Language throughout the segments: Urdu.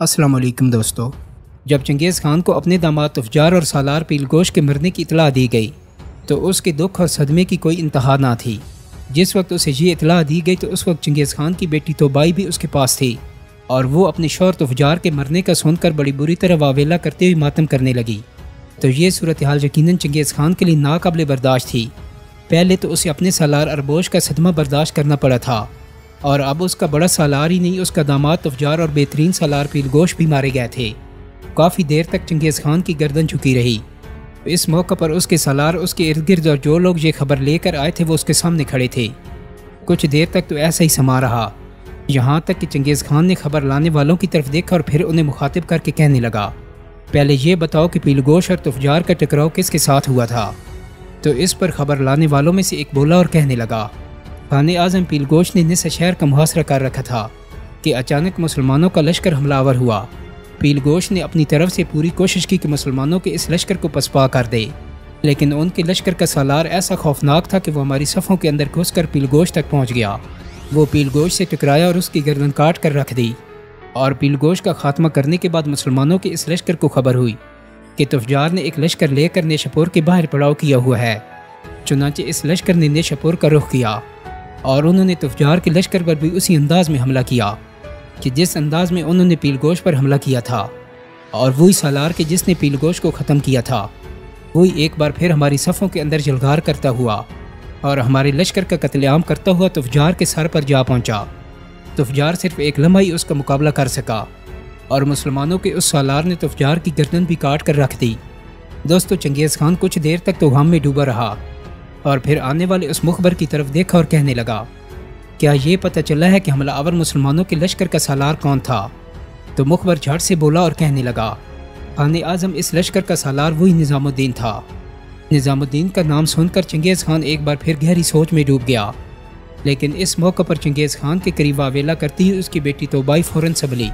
السلام علیکم دوستو۔ جب چنگیز خان کو اپنے داماد تفجار اور سالار پیلگوش کے مرنے کی اطلاع دی گئی تو اس کے دکھ اور صدمے کی کوئی انتہا نہ تھی۔ جس وقت اسے یہ اطلاع دی گئی تو اس وقت چنگیز خان کی بیٹی توبائی بھی اس کے پاس تھی اور وہ اپنے شوہر تفجار کے مرنے کا سن کر بڑی بری طرح واویلا کرتے ہوئے ماتم کرنے لگی۔ تو یہ صورتحال یقیناً چنگیز خان کے لیے ناقابل برداشت تھی۔ پہلے تو اسے اپنے سالار اربوش کا صدمہ برداشت کرنا پڑا تھا، اور اب اس کا بڑا سالار ہی نہیں، اس کا داماد تفجار اور بہترین سالار پیلگوش بھی مارے گئے تھے۔ کافی دیر تک چنگیز خان کی گردن جھکی رہی۔ اس موقع پر اس کے سالار، اس کے ارد گرد اور جو لوگ یہ خبر لے کر آئے تھے وہ اس کے سامنے کھڑے تھے۔ کچھ دیر تک تو ایسا ہی سما رہا، یہاں تک کہ چنگیز خان نے خبر لانے والوں کی طرف دیکھا اور پھر انہیں مخاطب کر کے کہنے لگا، پہلے یہ بتاؤ کہ پیلگوش اور تفجار کا ٹکراؤ کس کے ساتھ ہوا تھا؟ تو اس پر خبر لانے والوں میں سے ایک بولا اور کہنے لگا، خان اعظم پیلگوش نے نصف شہر کا محاصرہ کر رکھا تھا کہ اچانک مسلمانوں کا لشکر حملہ آور ہوا۔ پیلگوش نے اپنی طرف سے پوری کوشش کی کہ مسلمانوں کے اس لشکر کو پسپا کر دے، لیکن ان کے لشکر کا سالار ایسا خوفناک تھا کہ وہ ہماری صفوں کے اندر گھس کر پیلگوش تک پہنچ گیا۔ وہ پیلگوش سے ٹکرایا اور اس کی گردن کاٹ کر رکھ دی، اور پیلگوش کا خاتمہ کرنے کے بعد مسلمانوں کے اس لشکر کو خبر ہوئی کہ تفجار نے ایک لشکر لے کر نیشاپور کے باہر پڑاؤ کیا ہوا ہے۔ چنانچہ اس لشکر نے نیشاپور کا رخ کیا اور انہوں نے تفجار کے لشکر پر بھی اسی انداز میں حملہ کیا کہ جس انداز میں انہوں نے پیلگوش پر حملہ کیا تھا، اور وہی سالار کے جس نے پیلگوش کو ختم کیا تھا، وہی ایک بار پھر ہماری صفوں کے اندر جلغار کرتا ہوا اور ہمارے لشکر کا قتل عام کرتا ہوا تفجار کے سر پر جا پہنچا۔ تفجار صرف ایک لمحہ ہی اس کا مقابلہ کر سکا اور مسلمانوں کے اس سالار نے تفجار کی گردن بھی کاٹ کر رکھ دی۔ دوستو، چنگیز خان کچھ دیر تک تو غم میں ڈوبا رہا اور پھر آنے والے اس مخبر کی طرف دیکھا اور کہنے لگا، کیا یہ پتہ چلا ہے کہ حملہ آور مسلمانوں کے لشکر کا سالار کون تھا؟ تو مخبر جھٹ سے بولا اور کہنے لگا، خان اعظم، اس لشکر کا سالار وہی نظام الدین تھا۔ نظام الدین کا نام سن کر چنگیز خان ایک بار پھر گہری سوچ میں ڈوب گیا، لیکن اس موقع پر چنگیز خان کے قریب واویلا کرتی ہوئی اس کی بیٹی توبائی فوراً سنبھلی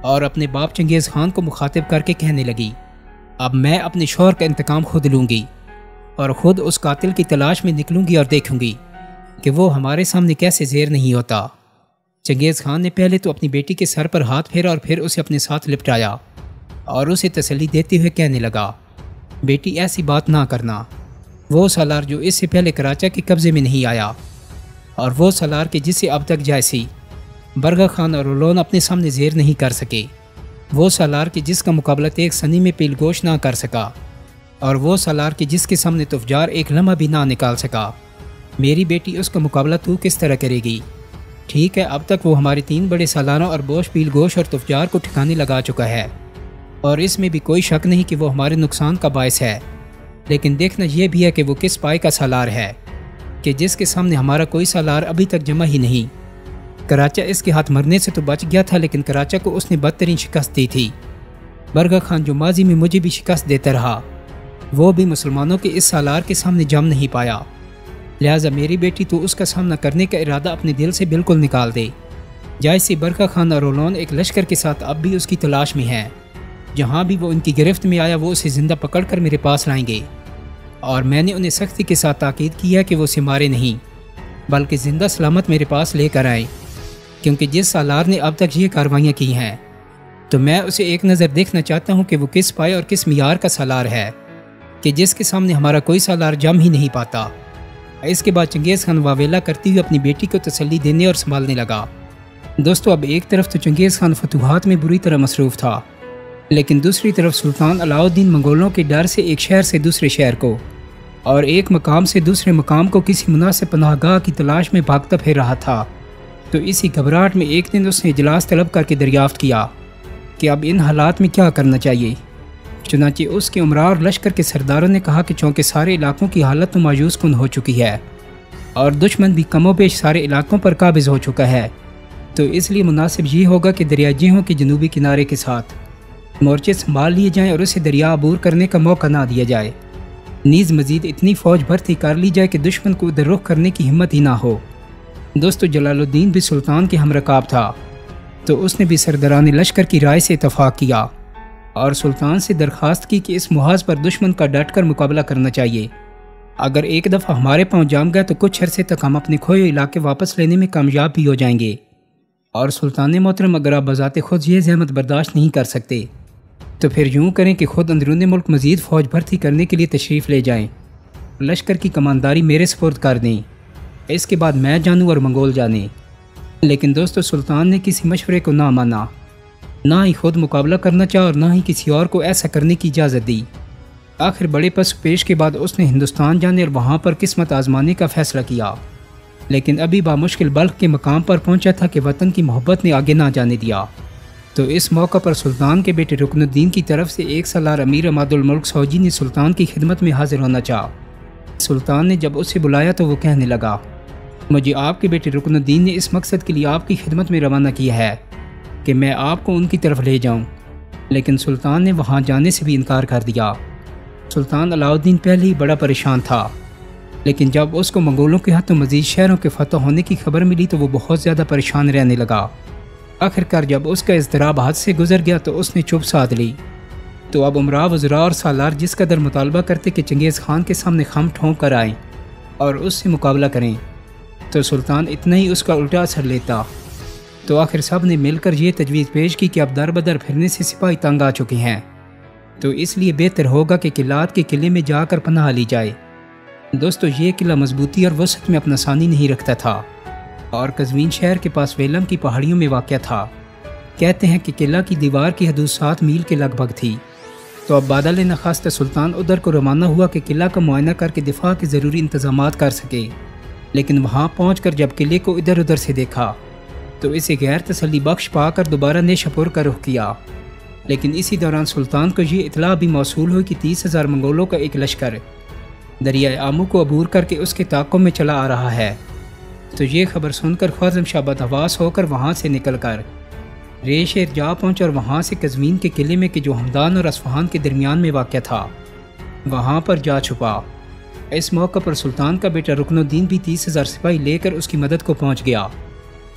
اور اپنے باپ چنگیز خان کو مخاطب کر کے کہنے لگی، اب میں اپنے شوہر کا انتقام خود لوں گی اور خود اس قاتل کی تلاش میں نکلوں گی اور دیکھوں گی کہ وہ ہمارے سامنے کیسے زیر نہیں ہوتا۔ چنگیز خان نے پہلے تو اپنی بیٹی کے سر پر ہاتھ پھیرا اور پھر اسے اپنے ساتھ لپٹایا اور اسے تسلی دیتے ہوئے کہنے لگا، بیٹی ایسی بات نہ کرنا، وہ سالار جو اس سے پہلے کراچا کے قبضے میں نہیں آیا، اور وہ سالار کے جسے اب تک جیسی برگا خان اور رولون اپنے سامنے زیر نہیں کر سکے، وہ سالار کے جس کا مقابلہ ایک سنی میں پیلگوش نہ کر سکا، اور وہ سالار کے جس کے سامنے تفجار ایک لمحہ بھی نہ نکال سکا، میری بیٹی اس کا مقابلہ تو کس طرح کرے گی؟ ٹھیک ہے، اب تک وہ ہمارے تین بڑے سالاروں اربوش، پیلگوش اور تفجار کو ٹھکانے لگا چکا ہے، اور اس میں بھی کوئی شک نہیں کہ وہ ہمارے نقصان کا باعث ہے، لیکن دیکھنا یہ بھی ہے کہ وہ کس پائے کا سالار ہے کہ جس کے سامنے ہمارا کوئی سالار ابھی تک جمع ہی نہیں۔ کراچا اس کے ہاتھ مرنے سے تو بچ گیا تھا، لیکن کراچا کو اس نے بدترین شکست دی تھی۔ برگا خان جو ماضی میں مجھے بھی شکست دیتا رہا، وہ بھی مسلمانوں کے اس سالار کے سامنے جم نہیں پایا، لہٰذا میری بیٹی تو اس کا سامنا کرنے کا ارادہ اپنے دل سے بالکل نکال دے۔ جائز سی برگا خان اور رولون ایک لشکر کے ساتھ اب بھی اس کی تلاش میں ہیں، جہاں بھی وہ ان کی گرفت میں آیا وہ اسے زندہ پکڑ کر میرے پاس لائیں گے، اور میں نے انہیں سختی کے ساتھ تاکید کیا کہ وہ اسے مارے نہیں بلکہ زندہ سلامت میرے پاس لے کر آئیں، کیونکہ جس سالار نے اب تک یہ کاروائیاں کی ہیں تو میں اسے ایک نظر دیکھنا چاہتا ہوں کہ وہ کس پائے اور کس معیار کا سالار ہے کہ جس کے سامنے ہمارا کوئی سالار جم ہی نہیں پاتا۔ اس کے بعد چنگیز خان واویلا کرتی ہوئی اپنی بیٹی کو تسلی دینے اور سنبھالنے لگا۔ دوستو، اب ایک طرف تو چنگیز خان فتوحات میں بری طرح مصروف تھا، لیکن دوسری طرف سلطان علاؤ الدین منگولوں کے ڈر سے ایک شہر سے دوسرے شہر کو اور ایک مقام سے دوسرے مقام کو کسی مناسب پناہ گاہ کی تلاش میں بھاگتا پھر رہا تھا۔ تو اسی گھبراہٹ میں ایک دن اس نے اجلاس طلب کر کے دریافت کیا کہ اب ان حالات میں کیا کرنا چاہیے۔ چنانچہ اس کے امراء اور لشکر کے سرداروں نے کہا کہ چونکہ سارے علاقوں کی حالت تو مایوس کن ہو چکی ہے اور دشمن بھی کم و بیش سارے علاقوں پر قابض ہو چکا ہے، تو اس لیے مناسب یہ ہوگا کہ دریا جیحوں کے جنوبی کنارے کے ساتھ مورچے سنبھال لیے جائیں اور اسے دریا عبور کرنے کا موقع نہ دیا جائے، نیز مزید اتنی فوج بھرتی کر لی جائے کہ دشمن کو ادھر رخ کرنے کی ہمت ہی نہ ہو۔ دوستو، جلال الدین بھی سلطان کے ہم رکاب تھا، تو اس نے بھی سرداران لشکر کی رائے سے اتفاق کیا اور سلطان سے درخواست کی کہ اس محاذ پر دشمن کا ڈٹ کر مقابلہ کرنا چاہیے۔ اگر ایک دفعہ ہمارے پاؤں جام گئے تو کچھ عرصے تک ہم اپنے کھوئے علاقے واپس لینے میں کامیاب بھی ہو جائیں گے، اور سلطان محترم اگر آپ بذات خود یہ زحمت برداشت نہیں کر سکتے تو پھر یوں کریں کہ خود اندرون ملک مزید فوج بھرتی کرنے کے لیے تشریف لے جائیں، لشکر کی کمانداری میرے سپرد کر دیں، اس کے بعد میں جانوں اور منگول جانیں۔ لیکن دوستو سلطان نے کسی مشورے کو نہ مانا، نہ ہی خود مقابلہ کرنا چاہا اور نہ ہی کسی اور کو ایسا کرنے کی اجازت دی۔ آخر بڑے پس پیش کے بعد اس نے ہندوستان جانے اور وہاں پر قسمت آزمانے کا فیصلہ کیا، لیکن ابھی بامشکل بلخ کے مقام پر پہنچا تھا کہ وطن کی محبت نے آگے نہ جانے دیا۔ تو اس موقع پر سلطان کے بیٹے رکن الدین کی طرف سے ایک سالار امیر عماد الملک سوجی نے سلطان کی خدمت میں حاضر ہونا چاہا۔ سلطان نے جب اسے بلایا تو وہ کہنے لگا، مجھے آپ کے بیٹے رکن الدین نے اس مقصد کے لیے آپ کی خدمت میں روانہ کیا ہے کہ میں آپ کو ان کی طرف لے جاؤں، لیکن سلطان نے وہاں جانے سے بھی انکار کر دیا۔ سلطان علاؤ الدین پہلے ہی بڑا پریشان تھا، لیکن جب اس کو منگولوں کے ہاتھوں مزید شہروں کے فتح ہونے کی خبر ملی تو وہ بہت زیادہ پریشان رہنے لگا۔ آخرکار جب اس کا اضطراب حد سے گزر گیا تو اس نے چپ سادھ لی۔ تو اب امراء وزراء اور سالار جس قدر مطالبہ کرتے کہ چنگیز خان کے سامنے خم ٹھونک کر آئیں اور اس سے مقابلہ کریں، تو سلطان اتنا ہی اس کا الٹا اثر لیتا۔ تو آخر سب نے مل کر یہ تجویز پیش کی کہ اب در بدر پھرنے سے سپاہی تنگ آ چکے ہیں، تو اس لیے بہتر ہوگا کہ قلعات کے قلعے میں جا کر پناہ لی جائے۔ دوستو یہ قلعہ مضبوطی اور وسعت میں اپنا ثانی نہیں رکھتا تھا اور قزوین شہر کے پاس ویلم کی پہاڑیوں میں واقع تھا۔ کہتے ہیں کہ قلعہ کی دیوار کی حدود 7 میل کے لگ بھگ تھی۔ تو اب بادل نخواستہ سلطان ادھر کو روانہ ہوا کہ قلعہ کا معائنہ کر کے دفاع کے ضروری انتظامات کر سکے، لیکن وہاں پہنچ کر جب قلعے کو ادھر ادھر سے دیکھا تو اسے غیر تسلی بخش پا کر دوبارہ نیشاپور کا رخ کیا۔ لیکن اسی دوران سلطان کو یہ اطلاع بھی موصول ہوئی کہ 30,000 منگولوں کا ایک لشکر دریائے آمو کو عبور کر کے اس کے تعاقب میں چلا آ رہا ہے۔ تو یہ خبر سن کر خواجہ شاہ بدحواس ہو کر وہاں سے نکل کر رے شہر جا پہنچا اور وہاں سے قزوین کے قلعے میں کہ جو ہمدان اور اصفہان کے درمیان میں واقع تھا وہاں پر جا چھپا۔ اس موقع پر سلطان کا بیٹا رکن الدین بھی 30,000 سپاہی لے کر اس کی مدد کو پہنچ گیا،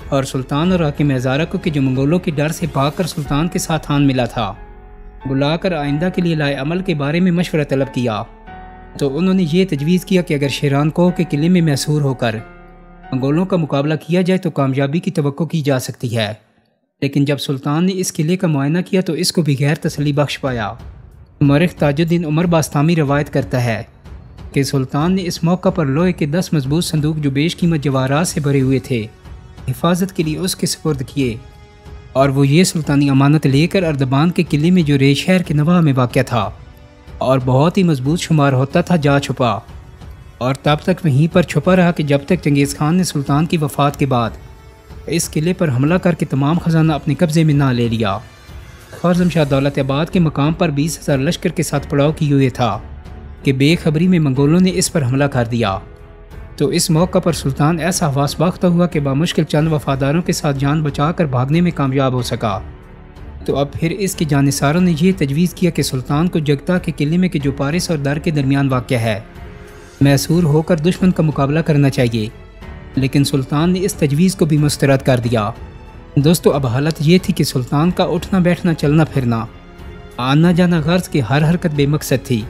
اور سلطان اور حاکم ہزارہ کو کہ جو منگولوں کے ڈر سے بھاگ کر سلطان کے ساتھ آن ملا تھا بلا کر آئندہ کے لیے لائے عمل کے بارے میں مشورہ طلب کیا۔ تو انہوں نے یہ تجویز کیا کہ اگر شیران کوہ کے قلعے میں محصور ہو کر منگولوں کا مقابلہ کیا جائے تو کامیابی کی توقع کی جا سکتی ہے۔ لیکن جب سلطان نے اس قلعے کا معائنہ کیا تو اس کو بھی غیر تسلی بخش پایا۔ مورخ تاج الدین عمر باستامی روایت کرتا ہے کہ سلطان نے اس موقع پر لوہے کے 10 مضبوط صندوق جو بیش قیمت جواہرات سے بھرے ہوئے تھے حفاظت کے لیے اس کے سپرد کیے، اور وہ یہ سلطانی امانت لے کر اردبان کے قلعے میں جو رے شہر کے نواح میں واقع تھا اور بہت ہی مضبوط شمار ہوتا تھا جا چھپا، اور تب تک وہیں پر چھپا رہا کہ جب تک چنگیز خان نے سلطان کی وفات کے بعد اس قلعے پر حملہ کر کے تمام خزانہ اپنے قبضے میں نہ لے لیا۔ خواجہ شاہ دولت آباد کے مقام پر 20,000 لشکر کے ساتھ پڑاؤ کیے ہوئے تھا کہ بے خبری میں منگولوں نے اس پر حملہ کر دیا۔ تو اس موقع پر سلطان ایسا حواس باختہ ہوا کہ بامشکل چند وفاداروں کے ساتھ جان بچا کر بھاگنے میں کامیاب ہو سکا۔ تو اب پھر اس کے جانثاروں نے یہ تجویز کیا کہ سلطان کو جگتا کے قلعے میں کہ جو پارس اور در کے درمیان واقع ہے محصور ہو کر دشمن کا مقابلہ کرنا چاہیے، لیکن سلطان نے اس تجویز کو بھی مسترد کر دیا۔ دوستو اب حالت یہ تھی کہ سلطان کا اٹھنا بیٹھنا چلنا پھرنا آنا جانا غرض کی ہر حرکت بے مقصد تھی۔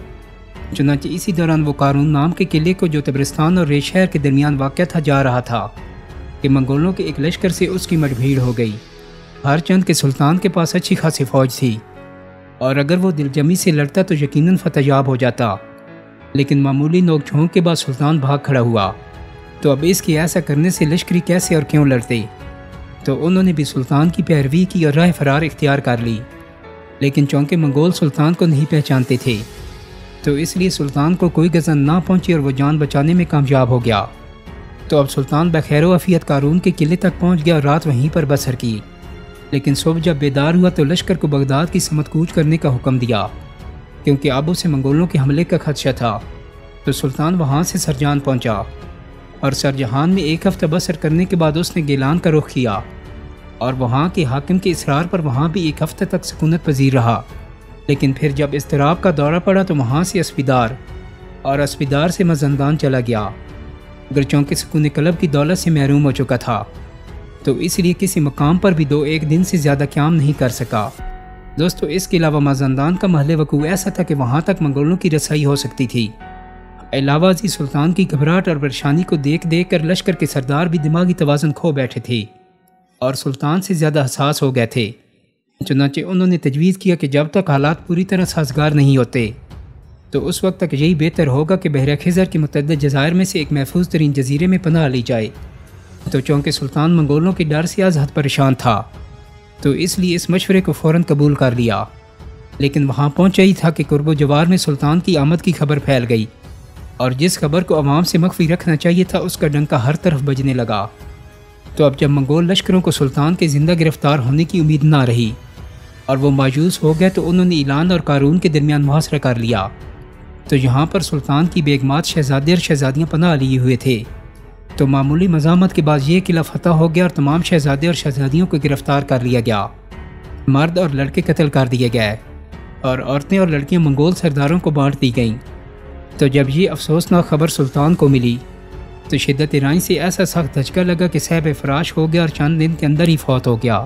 چنانچہ اسی دوران وہ قارون نام کے قلعے کو جو تبرستان اور رے شہر کے درمیان واقع تھا جا رہا تھا کہ منگولوں کے ایک لشکر سے اس کی مٹ بھیڑ ہو گئی۔ ہر چند کے سلطان کے پاس اچھی خاصی فوج تھی اور اگر وہ دل جمی سے لڑتا تو یقیناً فتح یاب ہو جاتا، لیکن معمولی نوک جھونک کے بعد سلطان بھاگ کھڑا ہوا۔ تو اب اس کے ایسا کرنے سے لشکری کیسے اور کیوں لڑتے؟ تو انہوں نے بھی سلطان کی پیروی کی اور راہ فرار اختیار کر لی، لیکن چونکہ منگول سلطان کو نہیں پہچانتے تھے تو اس لیے سلطان کو کوئی غزن نہ پہنچی اور وہ جان بچانے میں کامیاب ہو گیا۔ تو اب سلطان بخیر و عافیت قارون کے قلعے تک پہنچ گیا اور رات وہیں پر بسر کی، لیکن صبح جب بیدار ہوا تو لشکر کو بغداد کی سمت کوچ کرنے کا حکم دیا، کیونکہ اب اسے منگولوں کے حملے کا خدشہ تھا۔ تو سلطان وہاں سے سرجان پہنچا اور سرجہان میں 1 ہفتہ بسر کرنے کے بعد اس نے گیلان کا رخ کیا اور وہاں کے حاکم کے اصرار پر وہاں بھی 1 ہفتہ تک سکونت پذیر رہا۔ لیکن پھر جب اضطراب کا دورہ پڑا تو وہاں سے اسپیدار اور اسپیدار سے مازندران چلا گیا، اگر چونکہ سکون قلب کی دولت سے محروم ہو چکا تھا تو اس لیے کسی مقام پر بھی 2-1 دن سے زیادہ قیام نہیں کر سکا۔ دوستو اس کے علاوہ مازندران کا محل وقوع ایسا تھا کہ وہاں تک منگولوں کی رسائی ہو سکتی تھی۔ علاوہ ازیں سلطان کی گھبراہٹ اور پریشانی کو دیکھ کر لشکر کے سردار بھی دماغی توازن کھو بیٹھے تھے اور سلطان سے زیادہ حساس ہو گئے تھے۔ چنانچہ انہوں نے تجویز کیا کہ جب تک حالات پوری طرح سازگار نہیں ہوتے تو اس وقت تک یہی بہتر ہوگا کہ بحر خزر کے متعدد جزائر میں سے ایک محفوظ ترین جزیرے میں پناہ لی جائے۔ تو چونکہ سلطان منگولوں کے ڈر سے از حد پریشان تھا تو اس لیے اس مشورے کو فوراً قبول کر لیا، لیکن وہاں پہنچا ہی تھا کہ قرب و جوار میں سلطان کی آمد کی خبر پھیل گئی، اور جس خبر کو عوام سے مخفی رکھنا چاہیے تھا اس کا ڈنکا ہر طرف بجنے لگا۔ تو اب جب منگول لشکروں کو سلطان کے زندہ گرفتار ہونے کی امید نہ رہی اور وہ مایوس ہو گئے تو انہوں نے اعلان اور قارون کے درمیان محاصرہ کر لیا۔ تو یہاں پر سلطان کی بیگمات شہزادے اور شہزادیاں پناہ لیے ہوئے تھے۔ تو معمولی مزاحمت کے بعد یہ قلعہ فتح ہو گیا اور تمام شہزادے اور شہزادیوں کو گرفتار کر لیا گیا، مرد اور لڑکے قتل کر دیے گئے، اور عورتیں اور لڑکیاں منگول سرداروں کو بانٹ دی گئیں۔ تو جب یہ افسوسناک خبر سلطان کو ملی تو شدت رائن سے ایسا سخت دھچکا لگا کہ صاحب فراش ہو گیا اور چند دن کے اندر ہی فوت ہو گیا۔